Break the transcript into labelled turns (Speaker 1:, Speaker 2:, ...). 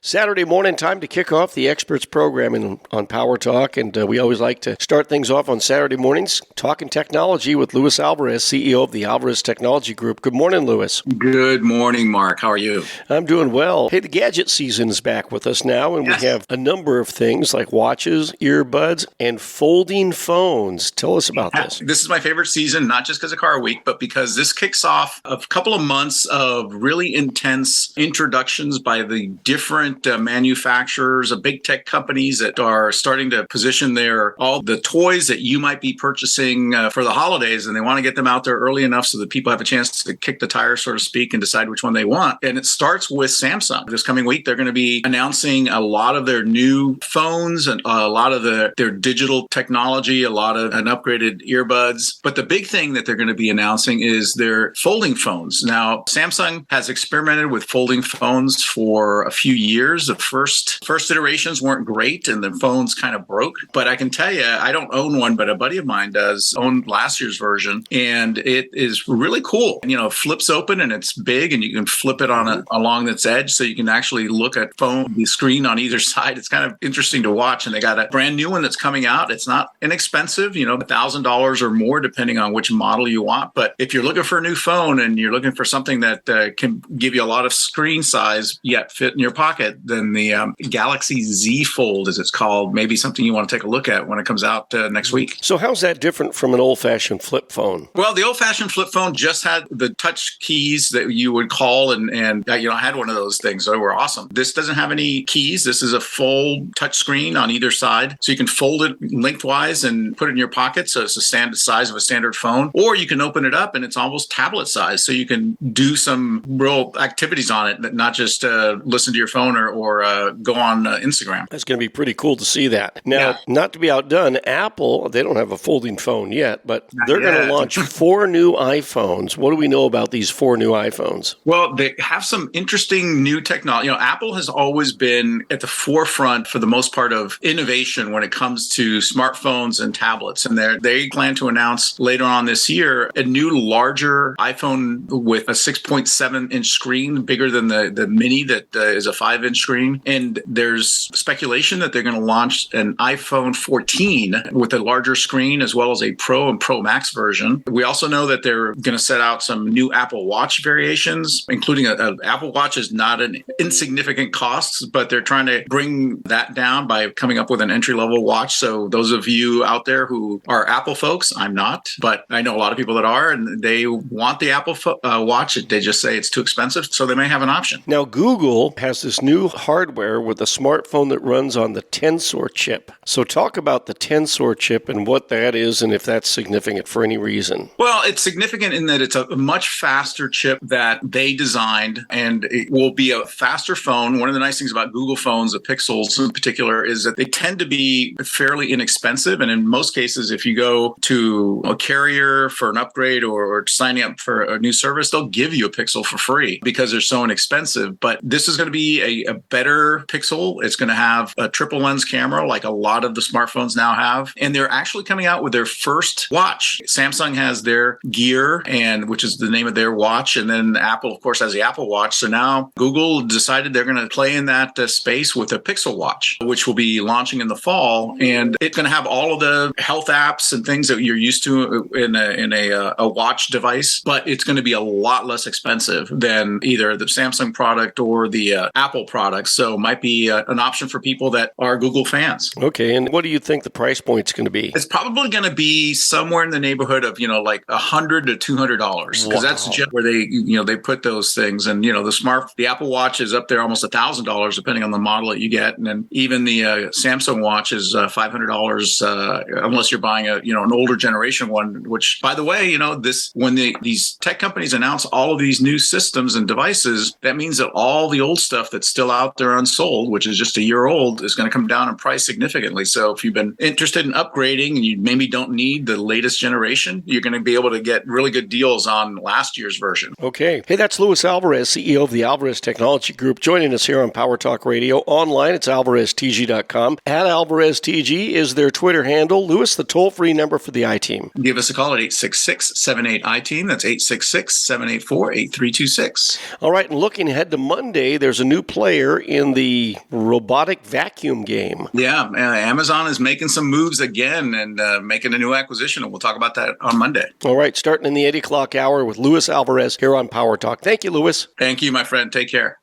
Speaker 1: Saturday morning, time to kick off the experts programming on Power Talk, and we always like to start things off on Saturday mornings talking technology with Luis Alvarez, CEO of the Alvarez Technology Group. Good morning, Luis.
Speaker 2: Good morning, Mark. How are you?
Speaker 1: I'm doing well. Hey, the Gadget season is back with us now, and we have a number of things like watches, earbuds, and folding phones. Tell us about this.
Speaker 2: This is my favorite season, not just because of Car Week, but because this kicks off a couple of months of really intense introductions by the different manufacturers of big tech companies that are starting to position all the toys that you might be purchasing for the holidays, and they want to get them out there early enough so that people have a chance to kick the tires, so to speak, and decide which one they want. And it starts with Samsung. This coming week, they're going to be announcing a lot of their new phones and a lot of their digital technology, an upgraded earbuds. But the big thing that they're going to be announcing is their folding phones. Now, Samsung has experimented with folding phones for a few years. The first iterations weren't great and the phones kind of broke. But I can tell you, I don't own one, but a buddy of mine does own last year's version. And it is really cool. It flips open and it's big and you can flip it along its edge so you can actually look at the screen on either side. It's kind of interesting to watch. And they got a brand new one that's coming out. It's not inexpensive, $1,000 or more, depending on which model you want. But if you're looking for a new phone and you're looking for something that can give you a lot of screen size yet fit in your pocket, then the Galaxy Z Fold, as it's called, may be something you want to take a look at when it comes out next week.
Speaker 1: So how's that different from an old-fashioned flip phone?
Speaker 2: Well, the old-fashioned flip phone just had the touch keys that you would call, and I had one of those things. So they were awesome. This doesn't have any keys. This is a full touch screen on either side. So you can fold it lengthwise and put it in your pocket. So it's the standard size of a standard phone. Or you can open it up and it's almost tablet size. So you can do some real activities on it, not just listen to your phone or go on Instagram.
Speaker 1: That's going to be pretty cool to see that. Now, Not to be outdone, Apple, they don't have a folding phone yet, but they're going to launch 4 new iPhones. What do we know about these 4 new iPhones?
Speaker 2: Well, they have some interesting new technology. Apple has always been at the forefront, for the most part, of innovation when it comes to smartphones and tablets. And they plan to announce later on this year a new, larger iPhone with a 6.7-inch screen, bigger than the mini that is a 5-inch screen. And there's speculation that they're going to launch an iPhone 14 with a larger screen, as well as a Pro and Pro Max version. We also know that they're going to set out some new Apple Watch variations, including an Apple Watch is not an insignificant cost, but they're trying to bring that down by coming up with an entry-level watch. So those of you out there who are Apple folks, I'm not, but I know a lot of people that are, and they want the Apple Watch. They just say it's too expensive, so they may have an option.
Speaker 1: Now, Google has this new hardware with a smartphone that runs on the Tensor chip. So talk about the Tensor chip and what that is and if that's significant for any reason.
Speaker 2: Well, it's significant in that it's a much faster chip that they designed, and it will be a faster phone. One of the nice things about Google phones, the Pixels in particular, is that they tend to be fairly inexpensive. And in most cases, if you go to a carrier for an upgrade or signing up for a new service, they'll give you a Pixel for free because they're so inexpensive. But this is going to be a better Pixel. It's going to have a triple lens camera like a lot of the smartphones now have. And they're actually coming out with their first watch. Samsung has their Gear, which is the name of their watch. And then Apple, of course, has the Apple Watch. So now Google decided they're going to play in that space with a Pixel Watch, which will be launching in the fall. And it's going to have all of the health apps and things that you're used to in a watch device. But it's going to be a lot less expensive than either the Samsung product or the Apple product. So might be an option for people that are Google fans.
Speaker 1: Okay, and what do you think the price point's going to be?
Speaker 2: It's probably going to be somewhere in the neighborhood of, like $100 to $200, because that's just where they put those things. And, the Apple Watch is up there almost $1,000, depending on the model that you get. And then even the Samsung Watch is $500, unless you're buying an older generation one, which, by the way, when these tech companies announce all of these new systems and devices, that means that all the old stuff that's still out there unsold, which is just a year old, is going to come down in price significantly. So if you've been interested in upgrading and you maybe don't need the latest generation, you're going to be able to get really good deals on last year's version.
Speaker 1: Okay. Hey, that's Luis Alvarez, CEO of the Alvarez Technology Group, joining us here on Power Talk Radio. Online, it's alvareztg.com. At AlvarezTG is their Twitter handle. Luis, the toll-free number for the I-Team.
Speaker 2: Give us a call at 866-78-I-TEAM. That's 866-784-8326.
Speaker 1: All right, and looking ahead to Monday, there's a new play player in the robotic vacuum game.
Speaker 2: Yeah, Amazon is making some moves again and making a new acquisition, and we'll talk about that on Monday.
Speaker 1: All right, starting in the 8 o'clock hour with Luis Alvarez here on Power Talk. Thank you, Luis.
Speaker 2: Thank you, my friend. Take care.